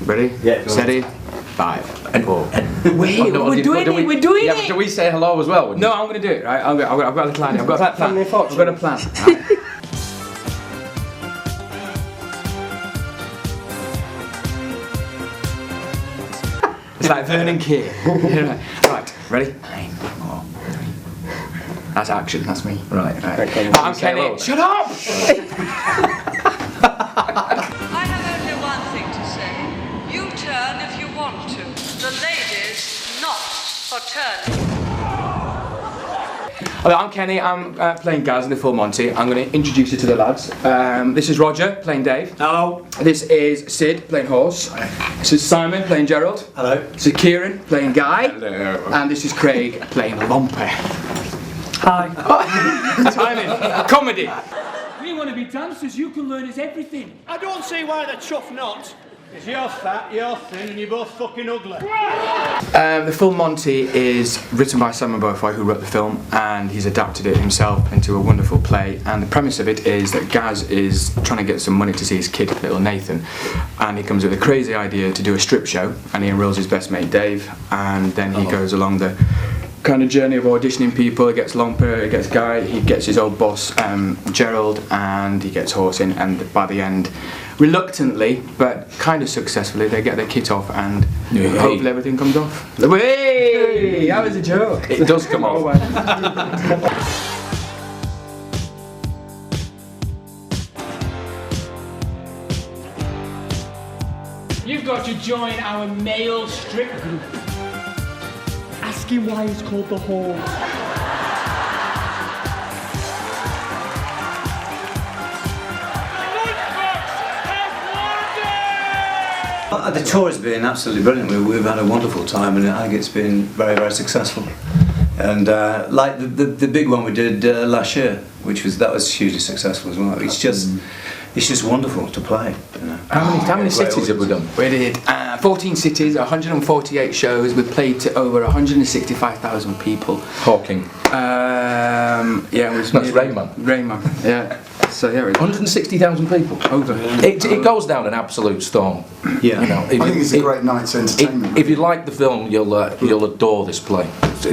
Ready? Yeah. Steady. 5 and 4. Wait, we're doing it. We're doing it. Do we say hello as well? No, I'm going to do it. Right? I've got a little idea. I've got a plan. I've got a plan. Right. It's like Vernon Keir. Right, ready? 9, 4, 3. That's action. That's me. Right. Okay. I'm Kenny. Shut up! I have only one thing to say. You turn if you want to. The ladies not for turning. Hello, I'm Kenny. I'm playing Gaz in the full Monty. I'm going to introduce you to the lads. This is Roger playing Dave. Hello. This is Sid playing Horse. This is Simon playing Gerald. Hello. This is Kieran playing Guy. Hello. And this is Craig playing Lomper. Hi. Timing. Comedy. We want to be dancers. You can learn us everything. I don't see why they're chuffed not. Because you're fat, you're thin, and you're both fucking ugly. The full Monty is written by Simon Beaufoy, who wrote the film, and he's adapted it himself into a wonderful play. And the premise of it is that Gaz is trying to get some money to see his kid, little Nathan, and he comes with a crazy idea to do a strip show, and he enrolls his best mate Dave, and then he goes along the kind of journey of auditioning people. He gets Lomper, he gets Guy, he gets his old boss Gerald, and he gets Horse in, and by the end, reluctantly but kind of successfully, they get their kit off, and hopefully everything comes off. Hey, that was a joke. It does come off. You've got to join our male strip group. Ask him why it's called the Hall. The tour has been absolutely brilliant. We've had a wonderful time, and I think it's been very, very successful. And like the big one we did last year, that was hugely successful as well. It's just wonderful to play. You know. How many cities have we done? We did 14 cities, 148 shows. We played to over 165,000 people. Hawking. Yeah, it was. That's Rayman. Rayman. Yeah. So yeah, 160,000 people. Over. It goes down an absolute storm. Yeah. You know, I think it's a great night's entertainment. If you like the film, you'll adore this play.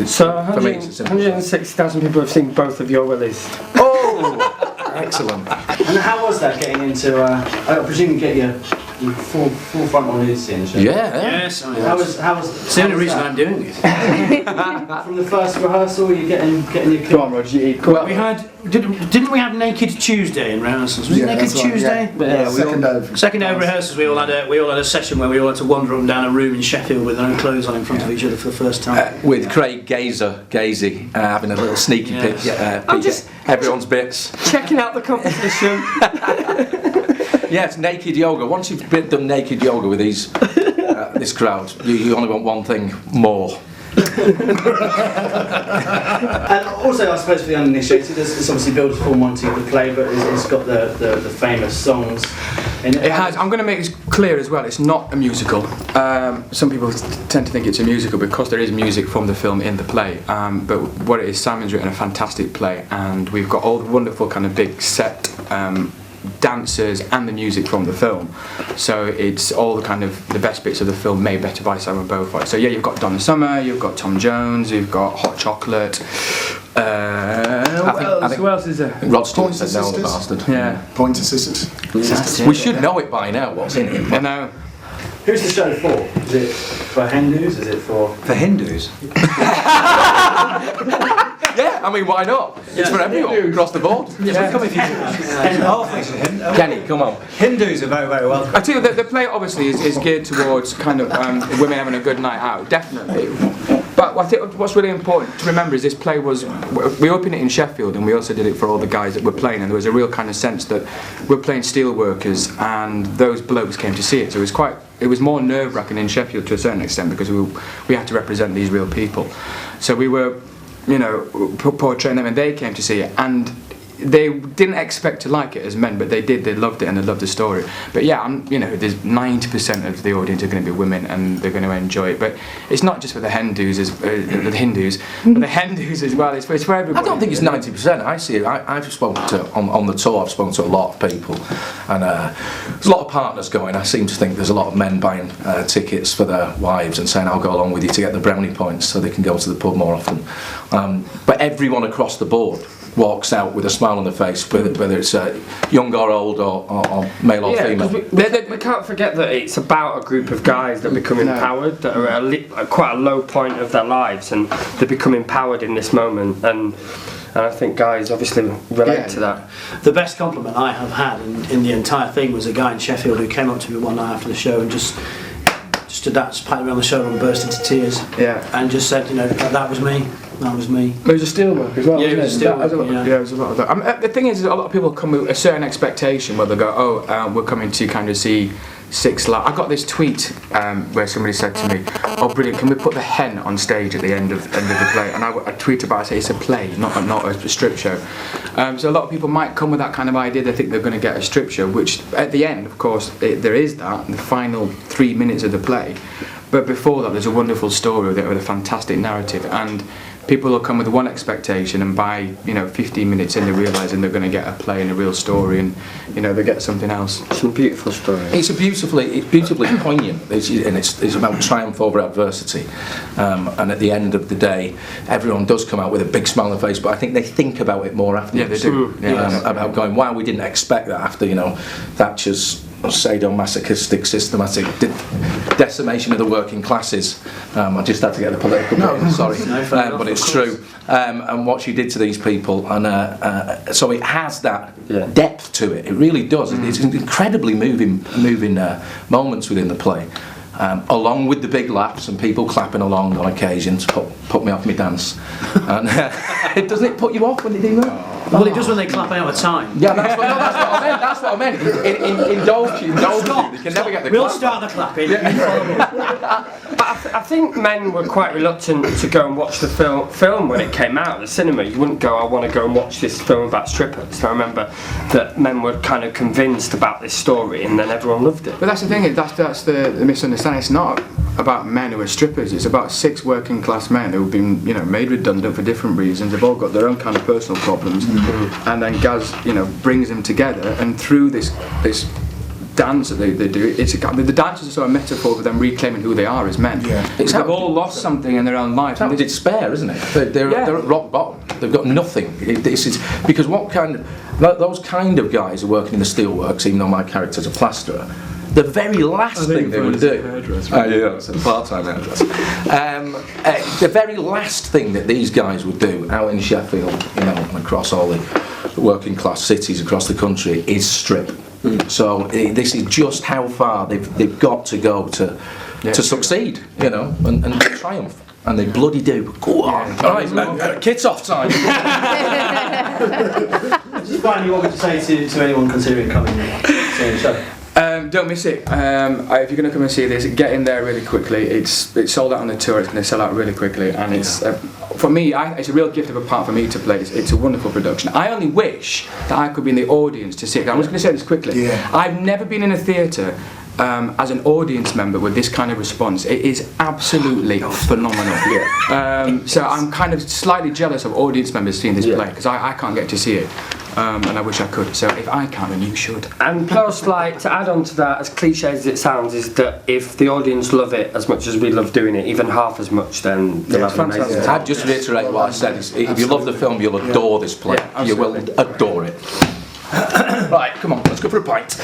So for me, it's a simple 160,000 people have seen both of your willies. Oh, excellent. And how was that getting into? I presume you get your full frontal nudity in the show. Yeah. Yes, I mean, How was? it's the only reason I'm doing it. From the first rehearsal, you getting your. Come on, Roger. Well, we had didn't we have Naked Tuesday in rehearsals? Was it Naked that's right, Tuesday? yeah. Second day of rehearsals. We all had a session where we all had to wander up and down a room in Sheffield with our own clothes on in front of each other for the first time. With Craig Gazey having a little sneaky Yes. peek. I'm just everyone's bits. checking out the competition. Yes, naked yoga. Once you've done naked yoga with these this crowd, you only want one thing more. And also, I suppose for the uninitiated, it's obviously built a full Monty of the play, but it's got the famous songs. In it. It has. I'm going to make this clear as well. It's not a musical. Some people tend to think it's a musical because there is music from the film in the play. But what it is, Simon's written a fantastic play, and we've got all the wonderful kind of big set dancers and the music from the film. So it's all the kind of the best bits of the film made better by Simon Beaufoy. So yeah, you've got Donna Summer, you've got Tom Jones, you've got Hot Chocolate. Who else is there? Rod Stewart said no, the bastard. Yeah. Pointer Sisters. We should know it by now. What's in it? I know. Who's the show for? Is it for Hindus? Is it for Hindus? Yeah, I mean, why not? It's for everyone across the board. Come if you Kenny, come on. Hindus are very, very welcome. I tell you, the play obviously is geared towards kind of women having a good night out, definitely. But I think what's really important to remember is this play we opened it in Sheffield, and we also did it for all the guys that were playing, and there was a real kind of sense that we're playing steel workers, and those blokes came to see it. So it was more nerve-wracking in Sheffield to a certain extent because we had to represent these real people. So we were, portraying them, and they came to see it. And they didn't expect to like it as men, but they did. They loved it and they loved the story. But yeah, there's 90% of the audience are going to be women and they're going to enjoy it. But it's not just for the Hindus, but the Hindus as well. It's for everybody. I don't think it's 90%. I see it. I've spoken to on the tour. I've spoken to a lot of people, and there's a lot of partners going. I seem to think there's a lot of men buying tickets for their wives and saying, "I'll go along with you to get the brownie points, so they can go to the pub more often." But everyone across the board walks out with a smile on their face, whether it's young or old or male or female. We can't forget that it's about a group of guys that become empowered, that are at quite a low point of their lives, and they become empowered in this moment. And I think guys obviously relate to that. The best compliment I have had in the entire thing was a guy in Sheffield who came up to me one night after the show and just stood up, just patted me on the shoulder and burst into tears. Yeah. And just said, that was me. That was me. It was a steelwork as well. Yeah, it was a steelwork. Yeah, it was a lot of that. The thing is, a lot of people come with a certain expectation where they go, we're coming to kind of see 6 live. I got this tweet where somebody said to me, "Oh, brilliant! Can we put the hen on stage at the end of the play?" And I tweeted about it, say it's a play, not a strip show. So a lot of people might come with that kind of idea. They think they're going to get a strip show, which at the end, of course, there is that in the final 3 minutes of the play. But before that, there's a wonderful story with a fantastic narrative, and people will come with one expectation, and by 15 minutes in, they're realising they're going to get a play and a real story, and they get something else. It's a beautiful story. It's beautifully poignant, and it's about triumph over adversity. And at the end of the day, everyone does come out with a big smile on their face, but I think they think about it more afterwards. Yeah, they do. About going, wow, we didn't expect that after Thatcher's sadomasochistic, systematic decimation of the working classes. I just had to get the political bit in, sorry. But it's true. And what she did to these people, and so it has that depth to it. It really does. It's incredibly moving moments within the play. Along with the big laughs and people clapping along on occasion to put me off my dance. And doesn't it put you off when they do that? Well, it does when they clap out of time. Yeah, that's what I meant. In Doughty, you can never get the We'll clap. start the clapping. I think men were quite reluctant to go and watch the film when it came out at the cinema. You wouldn't go, I want to go and watch this film about strippers. I remember that men were kind of convinced about this story, and then everyone loved it. But that's the thing, that's the misunderstanding. It's not about men who are strippers, it's about 6 working class men who've been made redundant for different reasons. They've all got their own kind of personal problems, and then Gaz brings them together, and through this dance that they do, the dance is sort of a metaphor for them reclaiming who they are as men. They've all lost something in their own lives. That was despair, isn't it? They're at rock bottom. They've got nothing. This is because those kind of guys are working in the steelworks, even though my character's a plasterer. The very last thing they would do. It's a part-time hairdresser. The very last thing that these guys would do out in Sheffield, and across all the working class cities across the country, is strip. So this is just how far they've got to go to succeed, and triumph. And they bloody do. Go on. All right, kids off time. Just finally, what would you say to anyone considering coming and seeing the show? Don't miss it. If you're going to come and see this, get in there really quickly. It's sold out on the tour. It's going to sell out really quickly, and it's for me. It's a real gift of a part for me to play. It's a wonderful production. I only wish that I could be in the audience to see it. I'm just going to say this quickly. I've never been in a theatre as an audience member with this kind of response. It is absolutely phenomenal. So I'm kind of slightly jealous of audience members seeing this play, because I can't get to see it. And I wish I could. So if I can, then you should. And plus, to add on to that, as cliche as it sounds, is that if the audience love it as much as we love doing it, even half as much, then they'll have an amazing time. I'd just reiterate what I said. If you love the film, you'll adore this play. You will adore it. Right, come on, let's go for a pint.